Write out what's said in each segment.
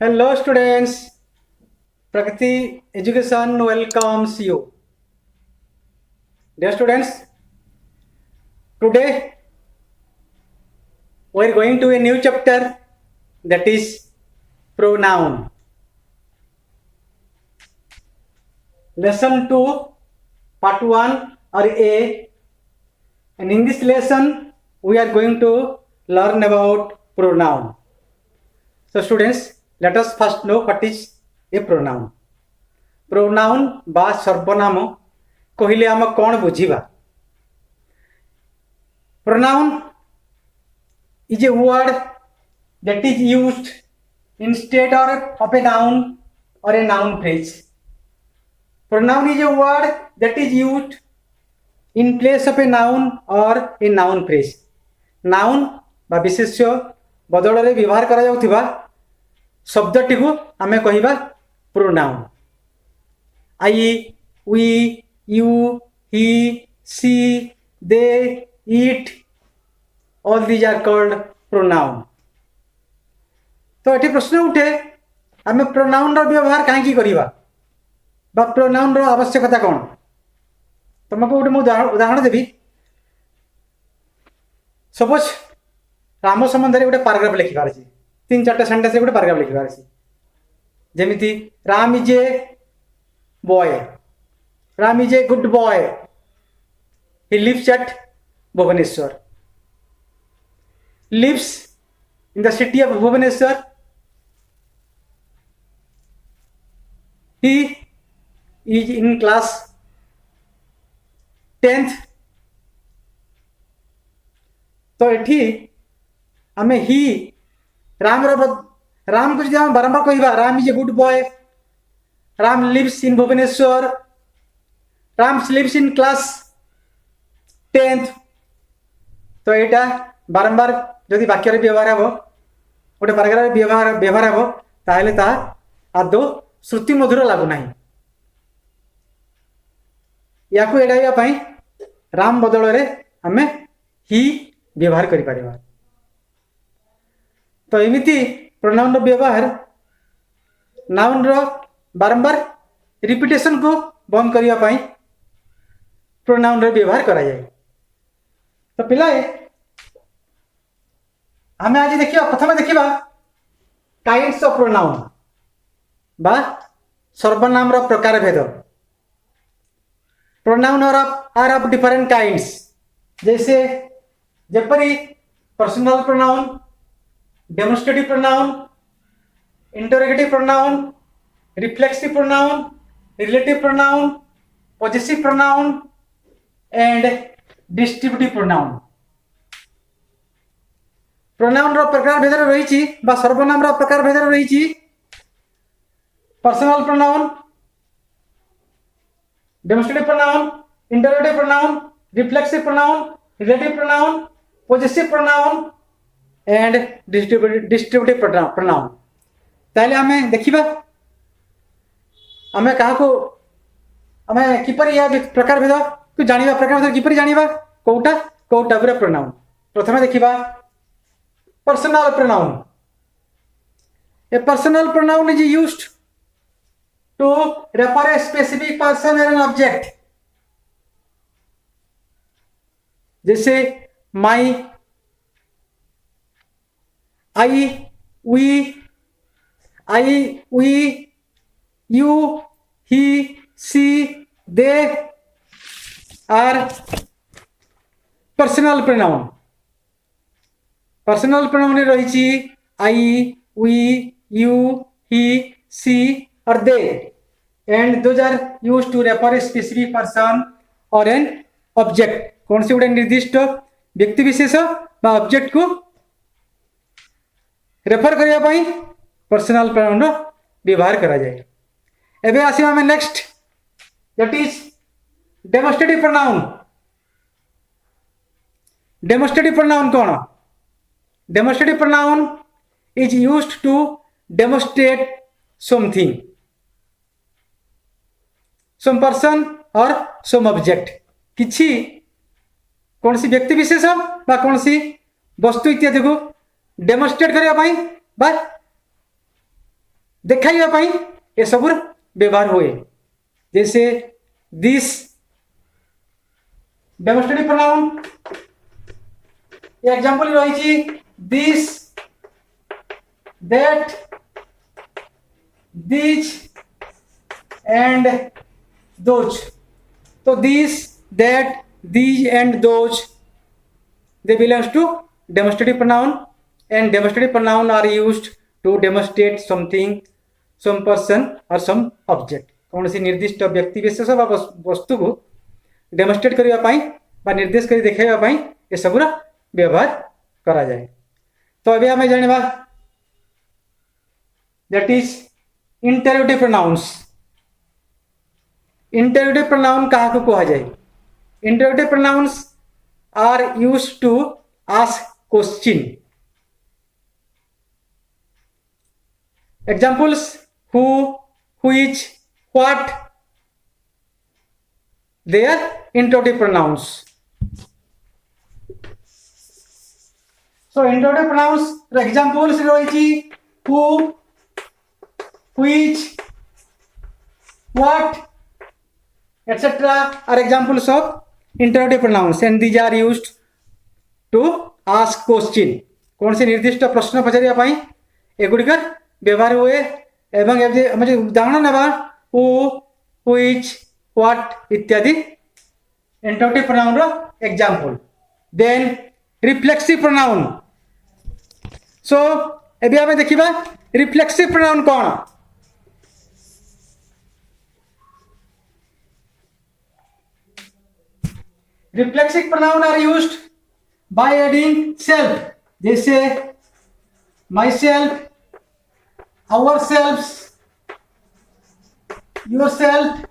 Hello students, Prakriti Education welcomes you. Dear students, today we are going to a new chapter, that is pronoun. Lesson 2, part 1 or A, and in this lesson we are going to learn about pronoun. So students, let us first know what is a pronoun. Pronoun बा सर्वनाम कहले आम कौन बुझा. Pronoun is a word that is used instead of a noun or a noun phrase. Pronoun is a word that is used in place of a noun or a noun phrase. Noun बा विशेष्य बदल में व्यवहार करा जाउथिबा शब्दटी को आमे कहिबा pronoun. I, we, you, he, she, they, it, all these are called pronoun. तो ये प्रश्न उठे आम प्रोनाउन रो व्यवहार कहीं करवा बा प्रोनाउन रो आवश्यकता कौन. तुमको गोटे उदाहरण देवी. सपोज राम संबंध गोटे पाराग्राफ लिखार अच्छे 3-4 सेंटेंस गोटे पाराग्राफ लिखार अच्छे. जमी Ram is a boy. Ram is a good boy. He lives at Bhubaneswar. Lives in the city of Bhubaneswar. He is in class 10th. तो ये आम ही राम को जी बारंबार कहवा Ram is a good boy. Ram lives in Bhubaneswar. Ram lives in class 10th. तो यहाँ बारंबार जदि वाक्य व्यवहार हम गोटे पाराग्राफ व्यवहार हम ताहले ता आदौ श्रुति मधुर लगुना. या एड़ाई राम बदल में आम ही व्यवहार कर. तो एमती प्रोनाउन व्यवहार नाउन रो बारंबार रिपीटेशन को बंद करने प्रोनाउन व्यवहार करा जाए. तो पिलाए आम आज देखा प्रथम देखा काइंड्स ऑफ प्रोनाउन बा सर्वनाम प्रकार भेद. Pronoun are of different kinds. जैसे जपरी personal pronoun, demonstrative pronoun, interrogative pronoun, reflexive pronoun, relative pronoun, possessive pronoun and distributive pronoun. Pronoun रो प्रकार भेद रही बा सर्वनाम रो प्रकार भेद रही. Personal pronoun, demonstrative pronoun, interrogative pronoun, reflexive pronoun, relative pronoun, possessive pronoun and distributive pronoun. ताले हमें देखिबा आमे क्या आमे किपर या प्रकार भेद तू जानिबा प्रकार भेद किपर जानिबा कोटा को टाइप प्रोनाउन. प्रथम देखिबा personal pronoun. A personal pronoun is used to refer a specific person or an object. जैसे my, I, we, you, he, she, they are personal pronoun. Personal pronoun रही I, we, you, he, she or they, and those are used to refer a specific person or an object. कौन से गोटे निर्दिष्ट व्यक्ति विशेष बा object को refer करने personal pronoun व्यवहार करा जाए. एबे आसीबा में next that is demonstrative pronoun. Demonstrative pronoun कौन? Demonstrative pronoun is used to demonstrate something, some person और सम ऑब्जेक्ट. किछि कौन सी व्यक्ति विशेष बा कौन सी वस्तु इत्यादि को डेमोन्स्ट्रेट करने बा देखाइबा पई ए सबुर व्यवहार हुए। जैसे दिस डेमोस्ट्रेटिव प्रोनाउन एग्जांपल रही this that this and those. तो this that these and those they belongs to demonstrative pronoun, and demonstrative pronoun are used to demonstrate something, some person or some object। कौन सी निर्दिष्ट व्यक्ति विशेष बा वस्तु को demonstrate करिया पाई बा निर्देश करी देखाइबा पाई ए सबुरा व्यवहार करा जाए। तो अभी हमें जानबा that is interrogative pronouns. Interrogative pronoun कहा को कहा जाए? Interrogative pronouns are used to ask question। Examples: who, which, what, they are interrogative pronouns। So interrogative pronouns examples रही who, which, what, etc. are examples of interrogative pronouns, and these are used to ask question। कौन से निर्दिष्ट प्रश्न पचारिया पाई एगुड़िकर व्यवहार हुए। एवं हमें उदाहरण नेबा हु, व्हिच, व्हाट इत्यादि इंटरोगेटिव प्रोनाउन रो example. Then reflexive pronoun. So एबे हमें देखिबा रिफ्लेक्सिव प्रोनाउन कौन। Reflexive pronoun are used by adding self, जैसे myself, ourselves, yourself,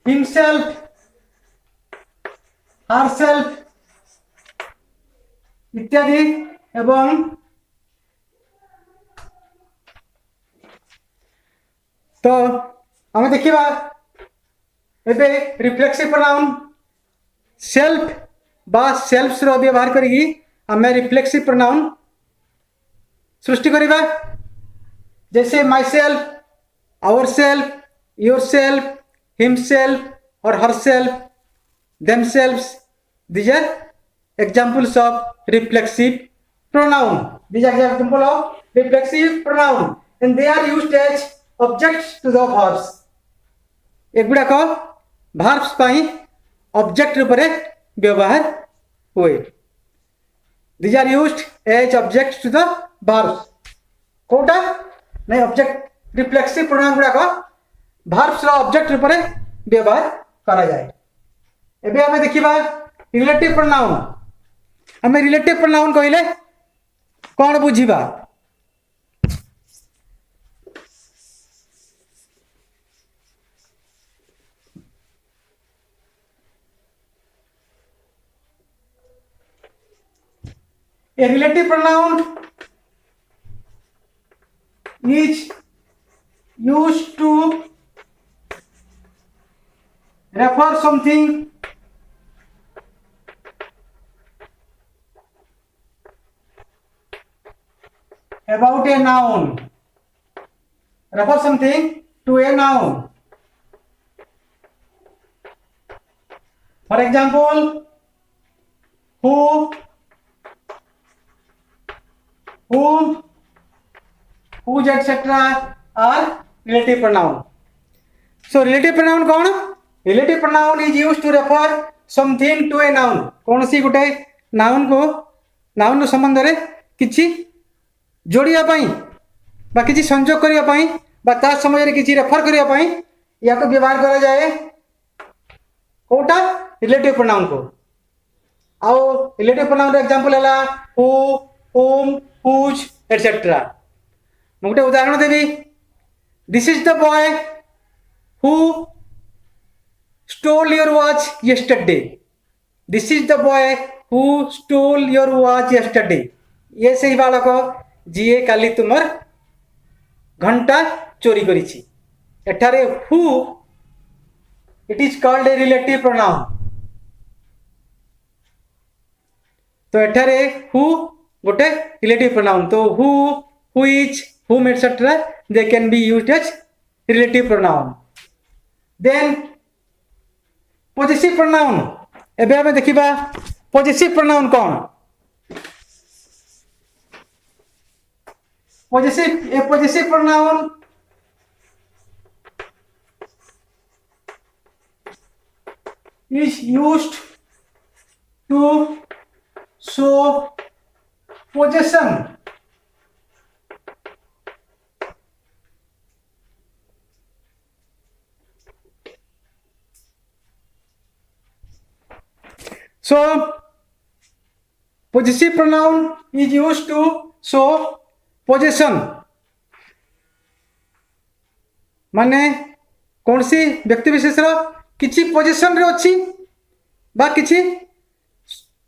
himself, herself इत्यादि। एवं तो हमें देखिबा एबे रिफ्लेक्सिव प्रोनाउन सेल्फ बा सेल्फ्स रो व्यवहार करी हमें रिफ्लेक्सिव प्रोनाउन सृष्टि करिबा। जैसे myself, ourself, yourself, himself और herself, themselves, these are examples of reflexive pronoun। These are examples of reflexive pronoun and they are used as objects to the verbs। एगुड़ाक verbs पाई object रूप में व्यवहार हुए। These are used as objects to the verbs। Kota नहीं object reflexive pronoun गुड़ाक भार्ब्स रो object रूप में व्यवहार करा जाए। एबे हमें देखिबा रिलेटिव प्रोनाउन। हमें रिलेटिव प्रोनाउन कहले कौन बुझिबा? A relative pronoun is used to refer something about a noun, refer something to a noun। For example, who, whom, whose etc. are relative pronoun। So relative pronoun कौन? Relative pronoun is used to refer something to a noun। कौन सी गुटे noun को noun रो संबंध रे किछि जोड़िया पाई बा किछि संयोग करिया पाई बा ता समय रे किछि रेफर करिया पाई या को व्यवहार करा जाए कोटा रिलेटिव प्रोनाउन को। आओ रिलेटिव प्रोनाउन रो एग्जांपल हला हु, whom, whose etc। मैं गोटे उदाहरण देवी। This is the boy who stole your watch yesterday. This is the boy who stole your watch yesterday. ये सही बालक जीए काली तुमर घंटा चोरी करिछि। एठारे who it is called a relative pronoun. तो एठारे हु गोटे रिलेटिव प्रोनाउन। तो who, which, whom, etc. They can be used as relative pronoun. Then possessive pronoun. एबे हमें देखिबा possessive pronoun कौन? A possessive pronoun is used to show possession. So possessive pronoun is used to show possession. माने कौन सी व्यक्ति विशेष किसी position रे अच्छी बा किसी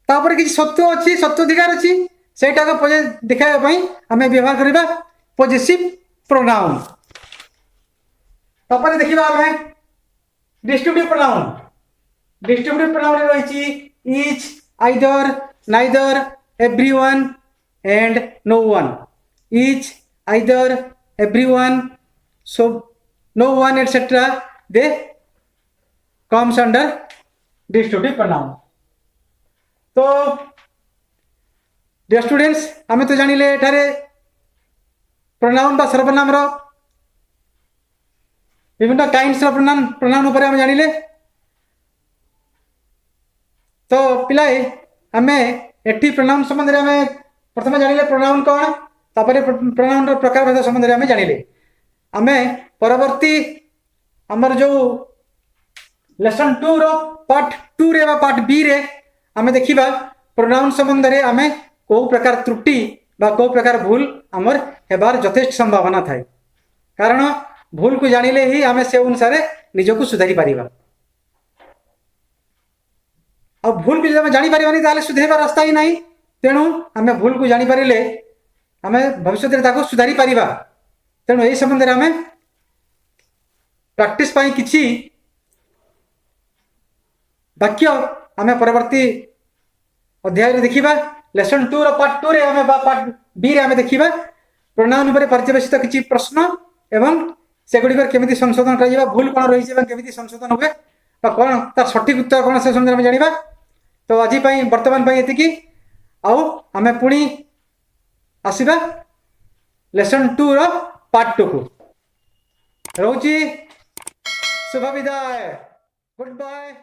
तापर किसी सत्व अच्छी सत्वाधिकार अच्छी सेटा को दिखाया पई हमें व्यवहार करबा पोजेसिव प्रोनाउन। तापर देखिबा हमें डिस्ट्रीब्यूटिव प्रोनाउन। डिस्ट्रीब्यूटिव प्रोनाउन रहिछि each, either, neither, everyone and no one. Each, either, everyone, so no one, etc. they comes under distributive pronoun. तो डियर स्टूडेंट्स आमे तो जानिले एठारे प्रोनाउन बा सर्वनाम रो विभिन्न काइंड्स ऑफ प्रोनाउन ऊपर आमे जानिले। तो पिलाए आमे एठी प्रोनाउन संबंध रे आमे प्रथम जानिले प्रोनाउन कोन, तापर प्रोनाउन रो प्रकार भेद संबंध रे आमे जानिले। आमे परवर्ती हमर जो लेसन 2 रो पार्ट 2 रे बा पार्ट बी रे आमे देखिबा प्रोनाउन संबंध रे आमे को प्रकार त्रुटि बा को प्रकार भूल हमर हेबार यथेष्ट संभावना थाए। कारण भूल को जानिले ही आमे से अनुसार निज को सुधारी पारिबा। अब भूल को जब जानि पारिबानी ताले सुधेरबा रास्ता ही नहीं। तेणु आमे भूल को जानि पारिले आमे भविष्य रे ताको सुधारी पारिबा। तेणु ए संबंध रे आमे प्रैक्टिस पाई किछि वाक्य आमे परवर्ती अध्याय रे देखिबा। लेसन 2 रो पार्ट 2 रे आमे बा पार्ट बी रे आमे देखिबा प्रोनाउन ऊपर पर्यवेक्षित किछि प्रश्न एवं सेगुडी पर केमिति संशोधन करिबा, भूल कोन रहि जेबा केमिति संशोधन होबे बा कोन तार सठिक उत्तर कोन से संदर्भ में जानिबा। तो आज पई वर्तमान पई एतिकी आउ आमे पुणी आसीबा लेसन 2 रो पार्ट 2 को। रोची शुभ विदाय, गुड बाय।